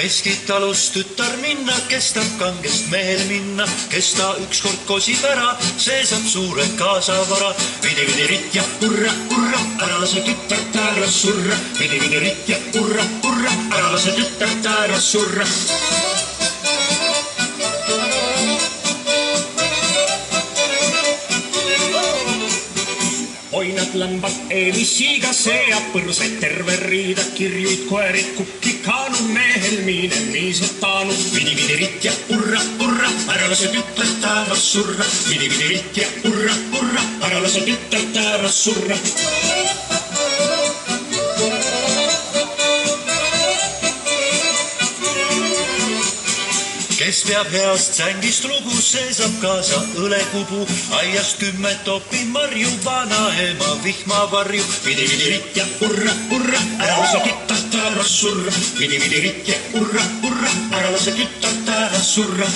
Võiski talust tütar minna, kes tahab kangest mehel minna, kes ta ükskord kosib ära, see saab suure kaasavara. Vidi ritt ja hurra, hurra, ära lase tütart ära surra. Vidi ritt ja hurra, hurra, ära lase tütart ära surra. Oinad, lambad, eelisiiga, sea põrsed, terve riida, kirjuid, koerid, kukki, kaanu, mehel miine, miisetaanu. Vidi ritt ja hurra, hurra, ära lase tütart ära surra. Vidi ritt ja hurra, hurra, ära lase tütart ära surra. Kes peab heast sängist lugu, see saab kaasa õlekubu. Aiast 10 topi marju, vanaema vihmavarju. Vidi ritt ja hurra, hurra, ära lase tütart ära surra. Vidi ritt ja hurra, hurra, ära lase tütart ära surra.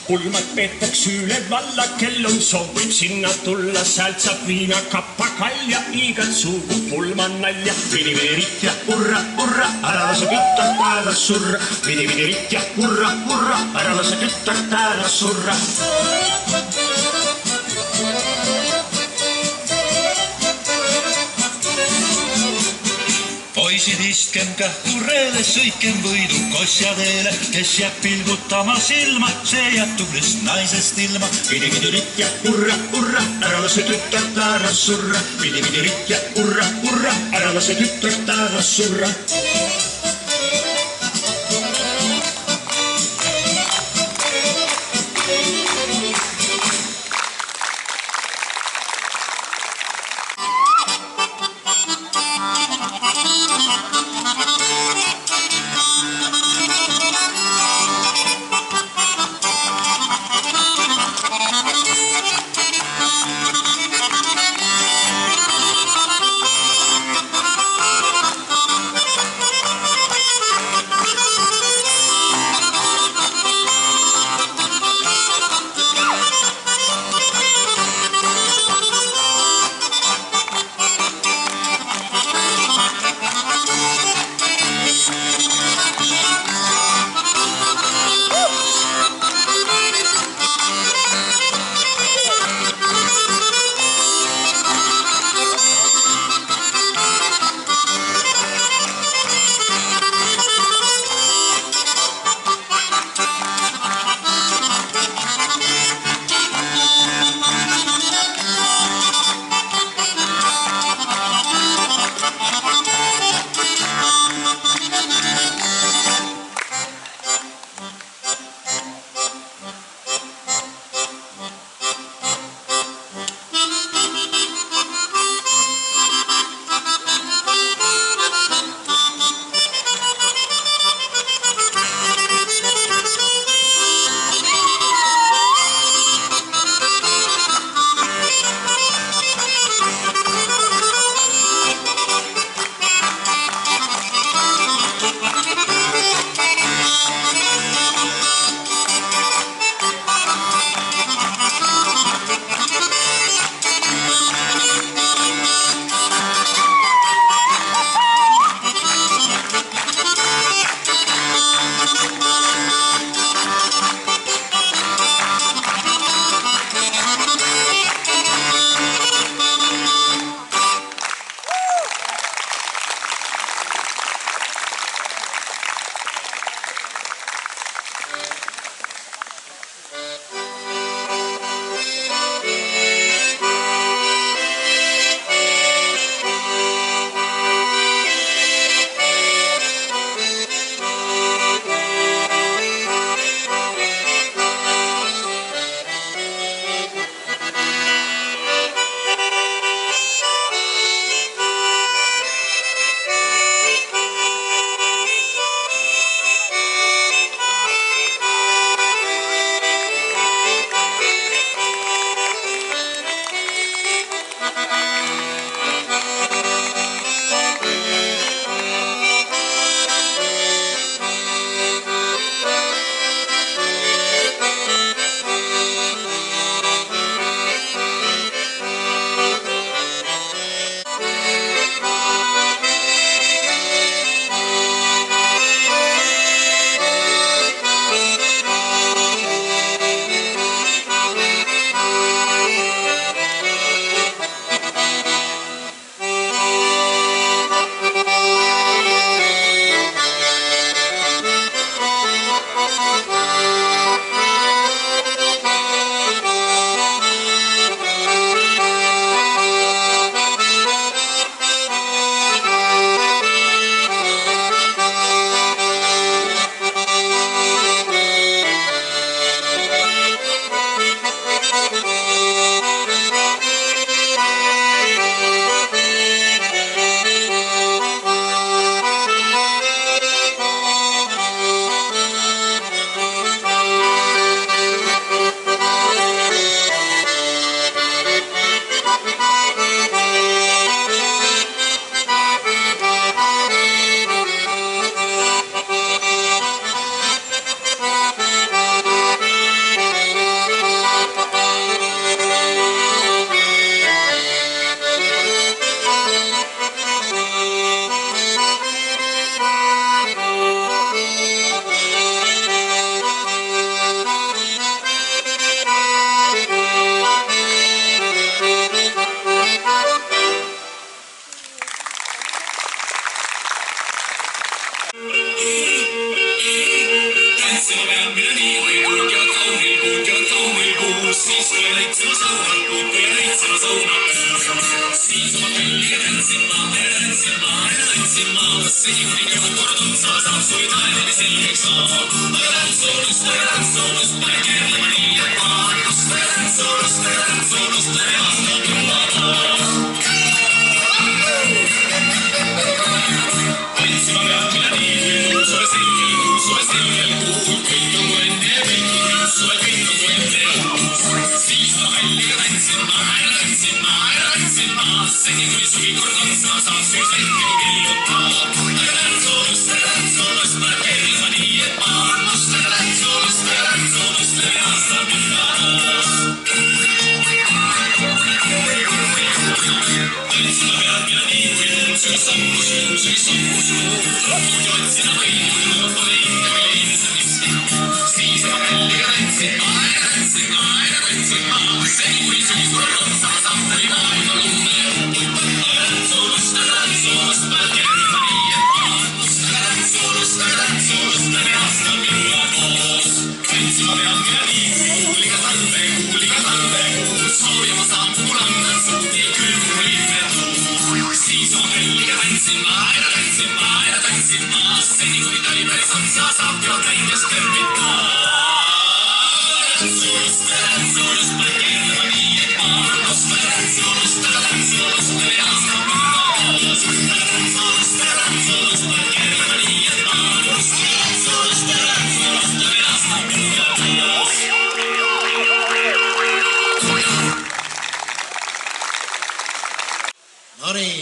Pulmad peetakse üle valla, kel on soov, võib sinna tulla, sealt saab viina, kappa, kalja, igat sugu pulmanalja. Vidi ritt ja hurra, hurra, ära lase tütart ära surra. Vidi ritt ja hurra, hurra, ära lase tütart ära surra. Poisid istkem kähkureele, sõitkem võidu kosjateele, kes jääb pilgutama silma, see jääb tublist naisest ilma. Vidi ritt ja hurra, hurra, ära lase tütart ära surra. Vidi ritt ja hurra, hurra, ära lase tütart ära surra. õitsema sõunad, kui õitsema sõunad. Siis oma kõlliga tantsin ma, seni kuni kevad kord otsa saab, suri taevani selgeks saab. Aga tantsoolust, pane keerlema nii, et paanust. Aga tantsoolust, läbi aasta tulla. Tantsima peab mina nii, kui suve selgel kuul, kõik on mu enne ja kõik on suve, kõik on mu enne ja uus. Siis ma kalliga tantsin ma, seni kuni suvi kord otsa saab, suri selgel kelluta. Aga tantsoolust, pane keerlema nii, et paanust. Aga tantsoolust, läbi aasta tulla. Tantsima peab mina nii, kui suvi sammus, ja otsina võidu, pole ikka leida sa miski. Siis ma kalliga tantsin ma, seni kui suvi kord otsa saab, tuli maailma lume. Aga tantsoolust, pane keerlema nii, et paanust. Aga tantsoolust, läbi aasta minna koos. Tantsima peab mina nii, kuuliga talve, soovima saab kulandan suud ja külmu liimetuu. Siis ma kalliga tantsin ma, seni kuni tali päris otsa saab, kevad väikest kõrvita. Tantsoolust, pane keerlema nii, et paanust. Aga tantsoolust, läbi aasta minna koos. Aga tantsoolust, pane keerlema nii, et paanust. Aga tantsoolust, läbi aasta minna koos. Nonii,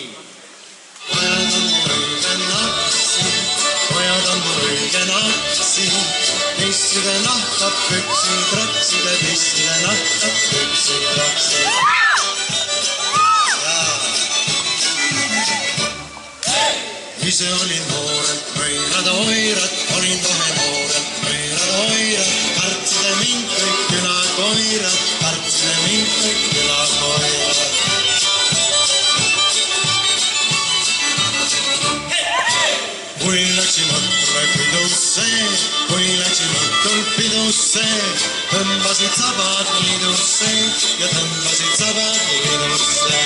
pojad on mul õige naksi, pisside nahkab püksid rakside, pisside nahkab püksid raksid. Ise olin noorelt võirad, olin kohe noorelt võirad, kartside mind kõik külakoirad, Kui läksin õhtul pidusse, tõmbasid sabad liidusse ja tõmbasid sabad liidusse.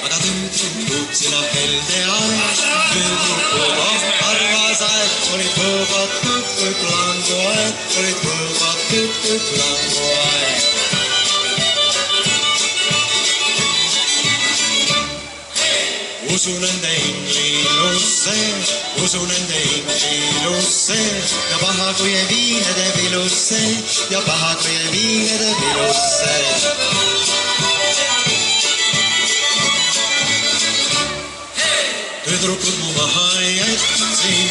Aga tüdruk sina helde armas, tüdrukuga arvas aeg, olid põõbad tükk langu aeg, Usu nende inglilusse ja paha kui ei viine te vilusse, Tüdrukud mu maha jätsin,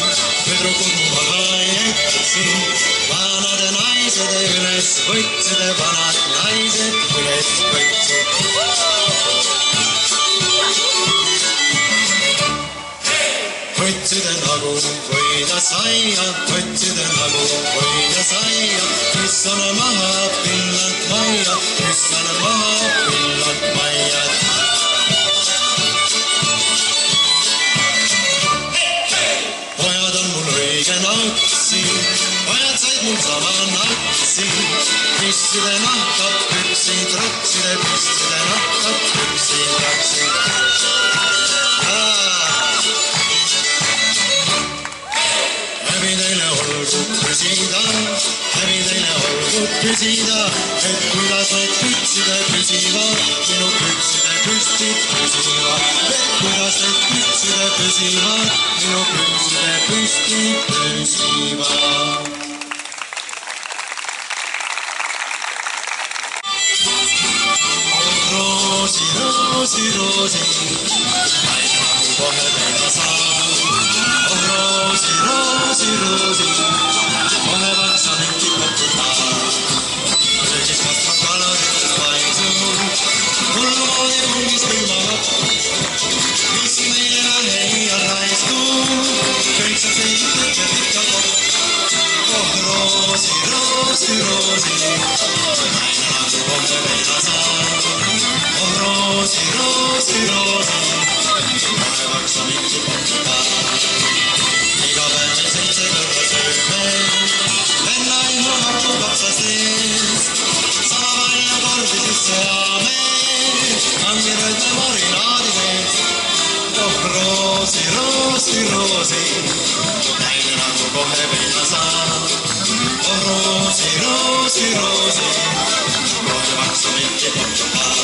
vanade naised üles võtsid, vanad naised üles võtsid. Võtside nagu võida saia, Pissane maha pillant majja, Pojad on mul õige naksi, pojad said mul sama naksi, pisside nahkab püksid rakside, Läbi teile olgu küsida, et kuidas need pükside püsivad, minu pükside püstid püsivad. Et kuidas need pükside püsivad, minu pükside püstid püsivad. Roosi, naine nagu kohe peale saab. Roosi, kohe vaksa mingi koputab. Söögis kasvab kaloritest paisub, hullumoodi ungis külmab. Mis meile heia raisku, kõik saab seisud ja pikka kopp. Roosi, naine nagu kohe peale saab. Roosi, kohe vaksa mingi koputab. Iga päev 7 korda sööme. roosi, naine nagu kohe peale saab. Oh roosi, roosi, roosi, roose vaksa mingi portugaal.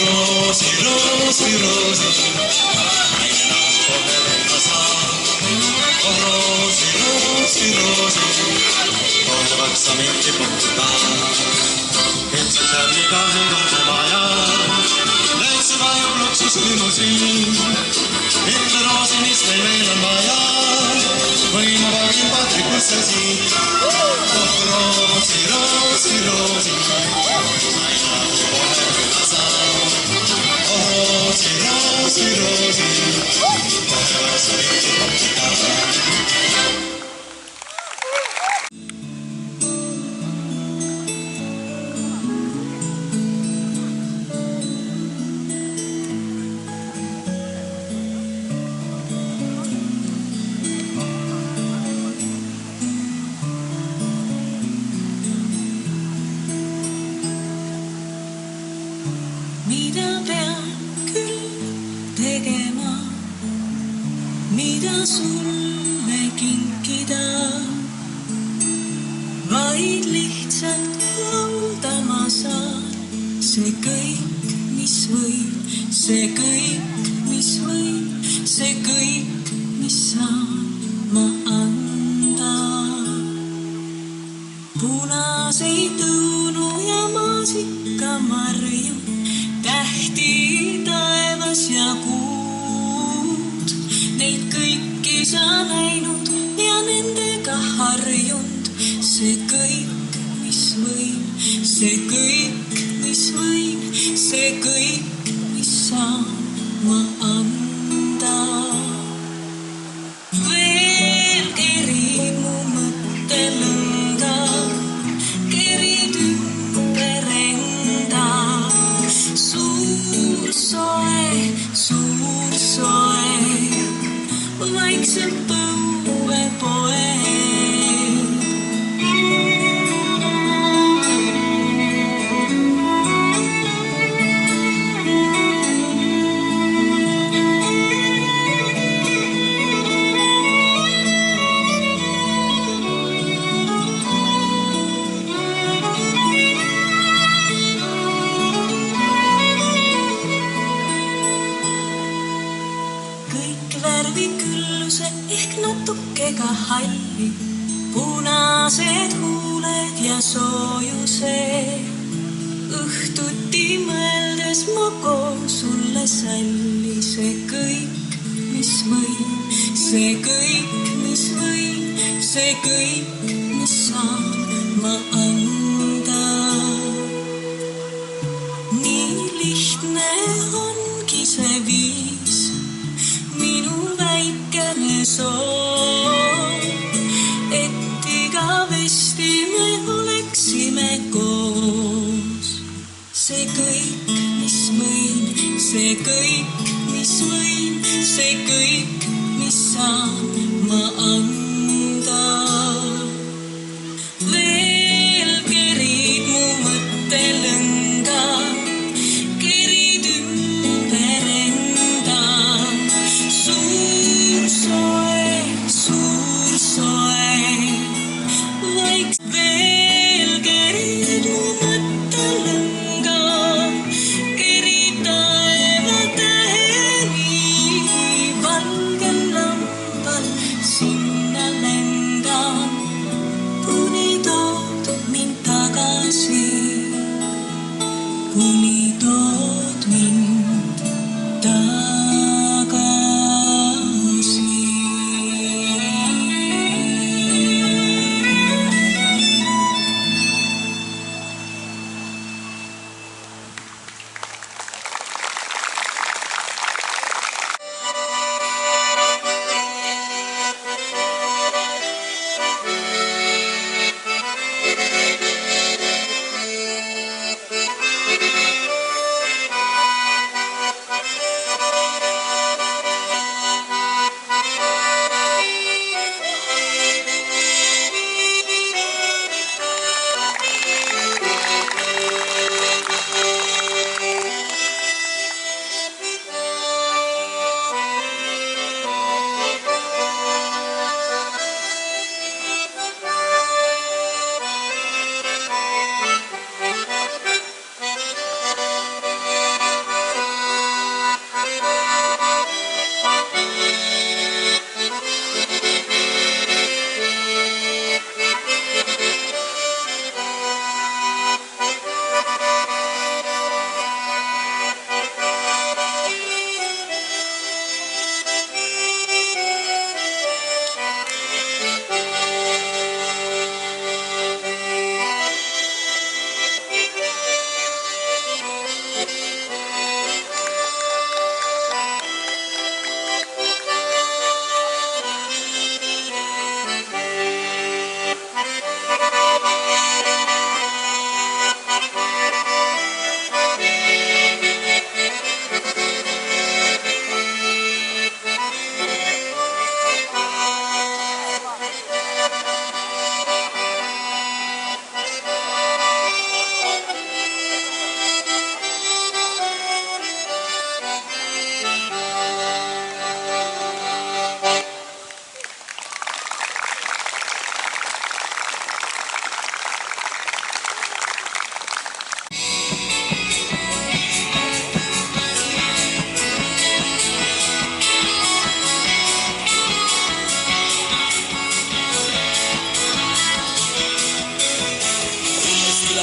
Roosi, roosi, roosi, naine nagu kohe peale saab. Oh roosi, roosi, roosi, roose vaksa mingi portugaal. Ilmselt jääb iga hinguse maja, läitse vajub luksus limoosiin. Mitte roosi, mis meil veel on vaja, või ma vagin Patrikusse siin. Oh roosi, roosi, roosi, naine nagu kohe peale saab. Oh roosi, roosi, roosi, kohe vaksa mingi portugaal. Mida pean küll tegema, mida sulle kinkida, vaid lihtsalt laulda saan. See kõik, mis võin, see kõik, mis võin, see kõik, mis saan ma anda. Punaseid õunu ja maasikamarju, tähti taevas ja kuud, neid kõiki sa näinud ja nendega harjunud. See kõik, mis võin, see kõik, mis võin, see kõik, mis saan ma anda. Veel kerib mu mõttelõnga, kerid ümber enda. Suur soe, vaikselt põuepoe. Värvikülluse ehk natuke ka halli, punased huuled ja soojuse. Õhtuti mõeldes ma koos sulle salli. See kõik, mis võin, see kõik, mis võin, see kõik, mis saan ma anda. Nii lihtne ongi see viis, minu väikene soov, et igavesti me oleksime koos. See kõik, mis võin, see kõik, mis võin, see kõik, mis saan ma anda. Veel kerid mu mõttelõnga, kerid ümber enda. Suur soe, vaiks veel kerid mu mõttelõnga, kerid taeva täis.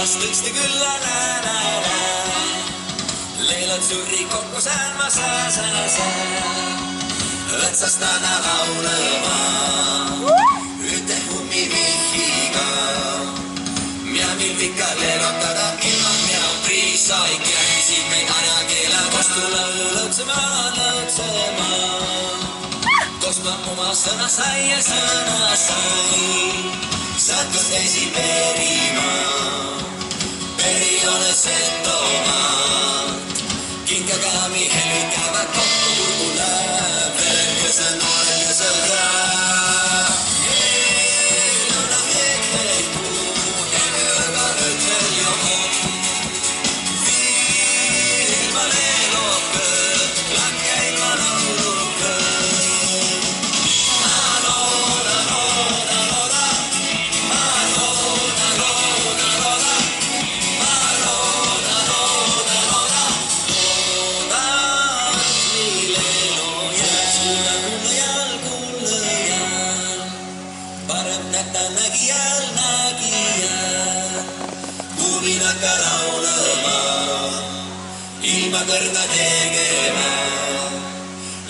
taas tõesti küll la-la-la-la. Leelad surri kokku säälma sää. Õtsast nana laulema üte kummivihhiga. Mia mil pika leelotada ilma mia priisaik järgisid meid ajakeele vastu lõutsema. Koos ma oma sõna sai ja sõna sai. Sattus teisi perima, peri ole Setomaat. Kinkagami helvikäävät kokku kurgu läheb, verkese noorkese läheb. Lõuna heekpuu, helvega nüüd veel jo on. Ilma leelokõ, lakke ilma laulukõ. Ilma kõrna tegema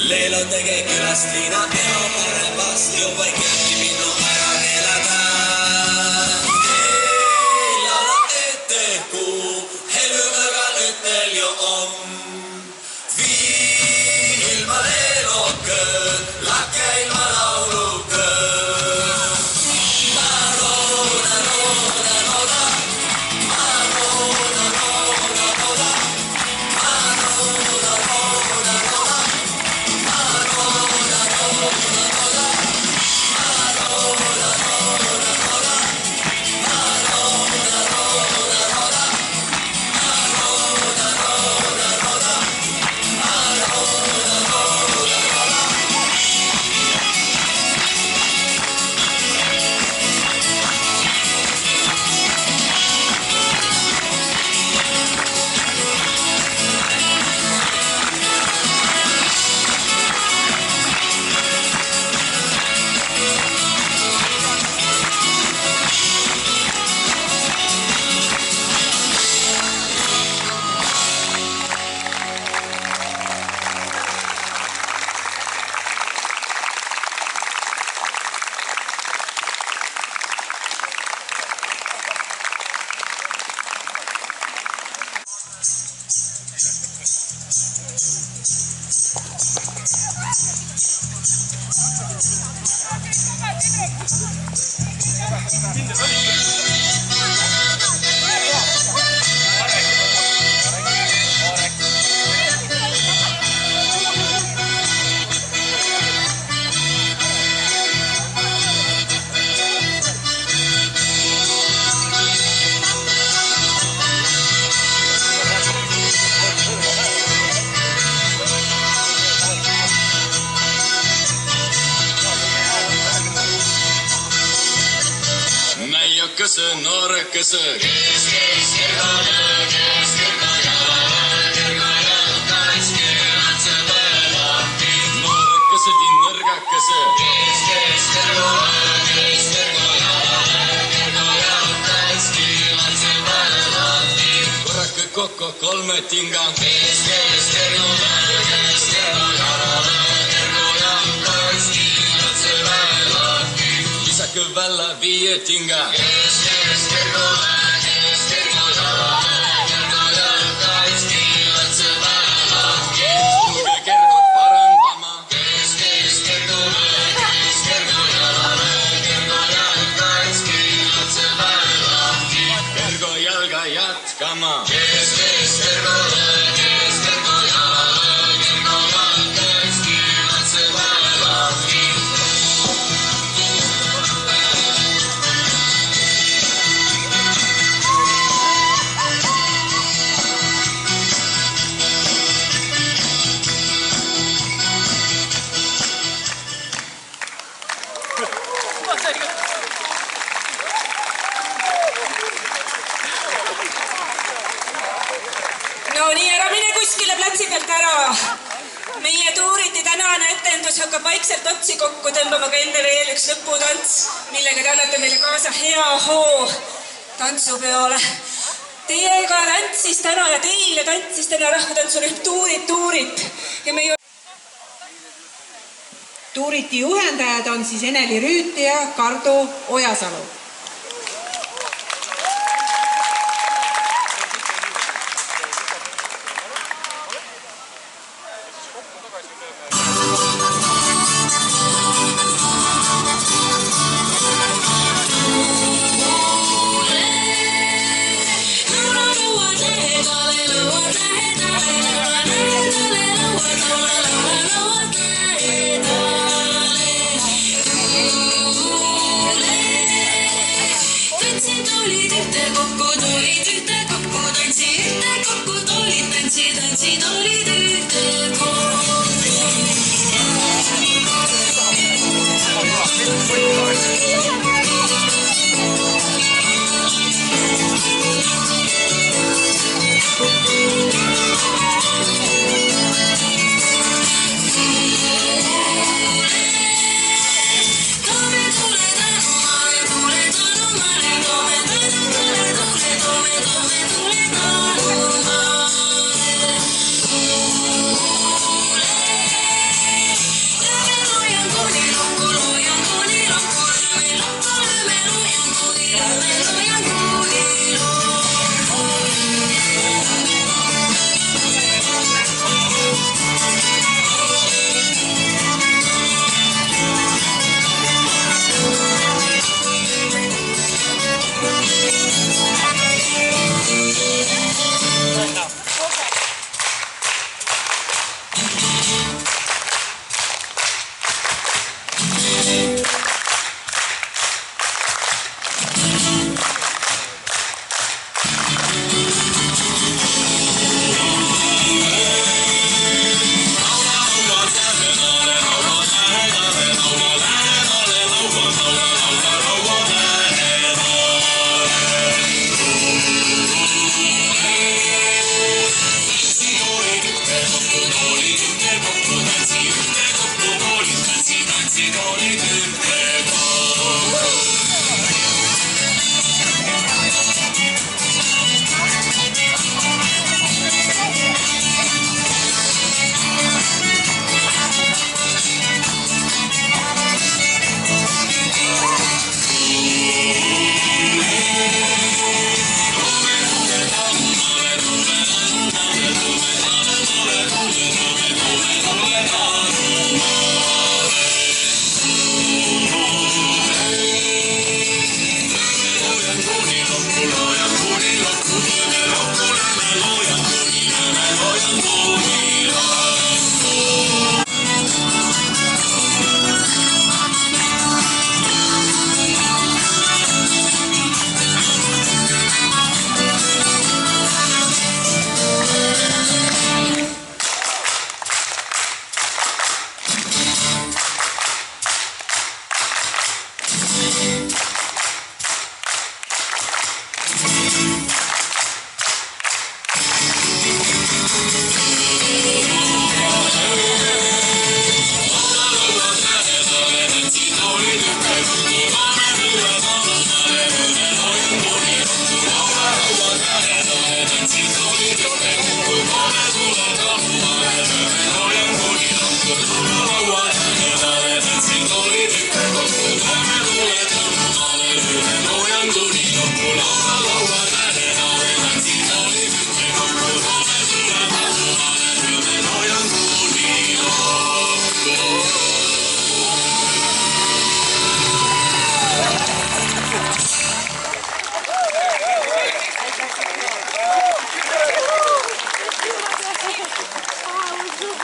Leelo tege külast liina eo parembast juba ei kööki minnu ära elada Laula ette kuu helvõga nüüd teil ju on Viin ilma leelokõ lakke ilma laulukõ Näiokese, noorekese. Kes kergole, kes kergoja, jalgaiski, atse pealahti. Noorekese, nõrgakese. Kes kergole, kes kergoja, jalgaiski, atse pealahti. Korrake kokku kolme tinga. Kes kergole, kes kergoja, jalgaiski, atse pealahti. Lisake välja viie tinga. Kes kergole, kes kergoja, jalgaiski, atse pealahti. Tulge kergod parandama. Kes kergole, kes kergoja, jalgaiski, atse pealahti. Kergo jalga jätkama. Kes kergole, kes kergoja, jalgaiski, atse pealahti. No nii, ära mine kuskile platsi pealt ära. Meie tuuriti tänane etendus hakkab vaikselt otsi kokku tõmbama ka enne veel üks lõputants, millega te annate meile kaasa hea hoo tantsupeole. Teiega tantsis täna ja teile tantsis täna rahvatantsurühm Tuurit. Ja meie Tuuriti juhendajad on siis Eneli Rüüt ja Kardu Ojasalu.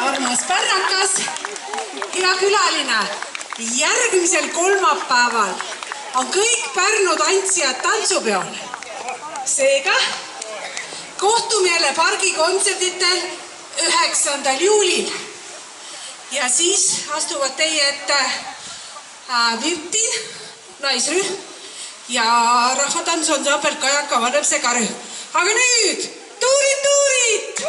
Armas pärnakas, hea külaline, järgmisel kolmapäeval on kõik Pärnu tantsijad tantsupeol. Seega kohtume jälle pargikontserditel 9. juulil. Ja siis astuvad teie ette Virtin, naisrühm ja rahvatantsuansambel Kajaka Vanemse karühm. Aga nüüd tuurit!